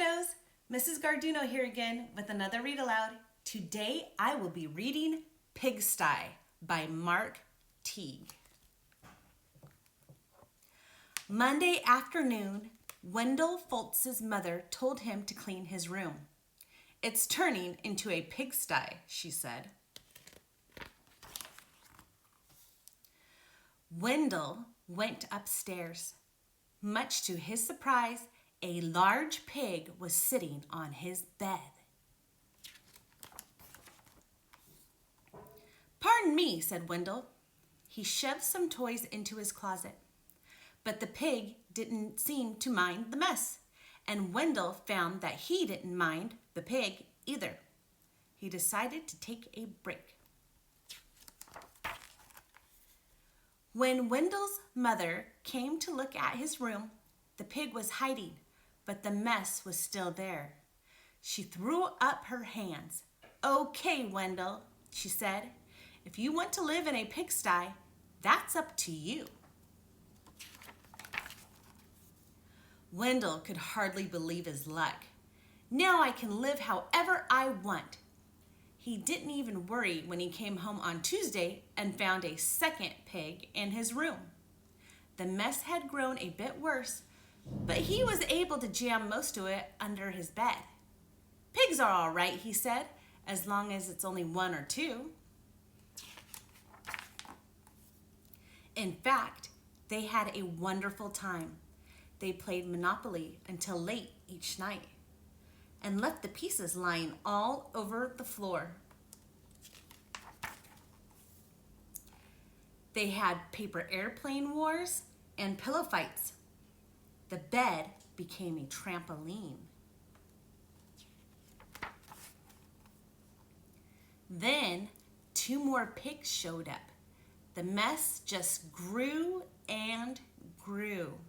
kiddos, Mrs. Garduno here again with another read aloud. Today I will be reading Pigsty by Mark Teague. Monday afternoon, Wendell Foltz's mother told him to clean his room. "It's turning into a pigsty," she said. Wendell went upstairs. Much to his surprise, a large pig was sitting on his bed. "Pardon me," said Wendell. He shoved some toys into his closet. But the pig didn't seem to mind the mess, and Wendell found that he didn't mind the pig either. He decided to take a break. When Wendell's mother came to look at his room, the pig was hiding, but the mess was still there. She threw up her hands. "Okay, Wendell," she said, "if you want to live in a pigsty, that's up to you." Wendell could hardly believe his luck. Now I can live however I want. He didn't even worry when he came home on Tuesday and found a second pig in his room. The mess had grown a bit worse, but he was able to jam most of it under his bed. "Pigs are all right," he said, "as long as it's only one or two." In fact, they had a wonderful time. They played Monopoly until late each night and left the pieces lying all over the floor. They had paper airplane wars and pillow fights. The bed became a trampoline. Then 2 more pigs showed up. The mess just grew and grew.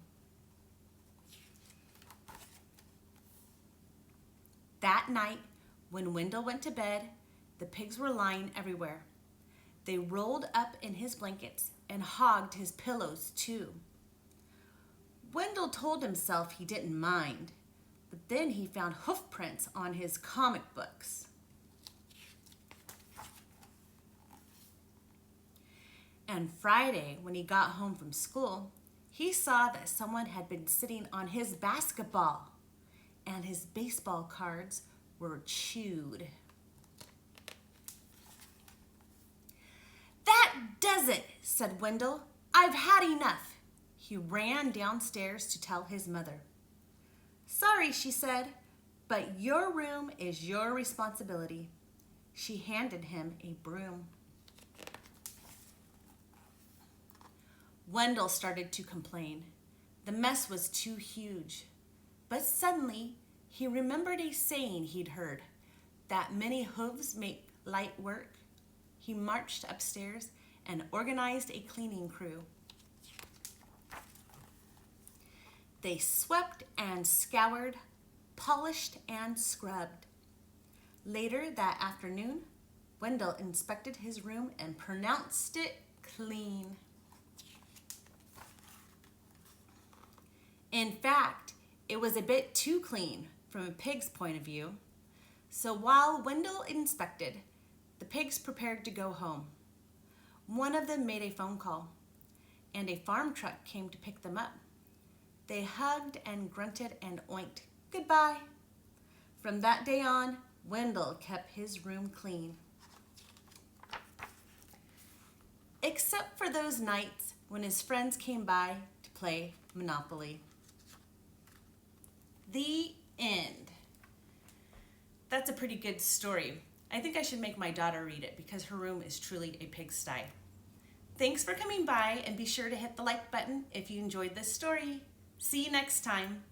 That night, when Wendell went to bed, the pigs were lying everywhere. They rolled up in his blankets and hogged his pillows too. Wendell told himself he didn't mind, but then he found hoof prints on his comic books. And Friday, when he got home from school, he saw that someone had been sitting on his basketball, and his baseball cards were chewed. "That does it," said Wendell. "I've had enough." He ran downstairs to tell his mother. "Sorry," she said, "but your room is your responsibility." She handed him a broom. Wendell started to complain. The mess was too huge. But suddenly, he remembered a saying he'd heard, that many hooves make light work. He marched upstairs and organized a cleaning crew. They swept and scoured, polished and scrubbed. Later that afternoon, Wendell inspected his room and pronounced it clean. In fact, it was a bit too clean from a pig's point of view. So while Wendell inspected, the pigs prepared to go home. One of them made a phone call, and a farm truck came to pick them up. They hugged and grunted and oinked goodbye. From that day on, Wendell kept his room clean. Except for those nights when his friends came by to play Monopoly. The end. That's a pretty good story. I think I should make my daughter read it because her room is truly a pigsty. Thanks for coming by, and be sure to hit the like button if you enjoyed this story. See you next time.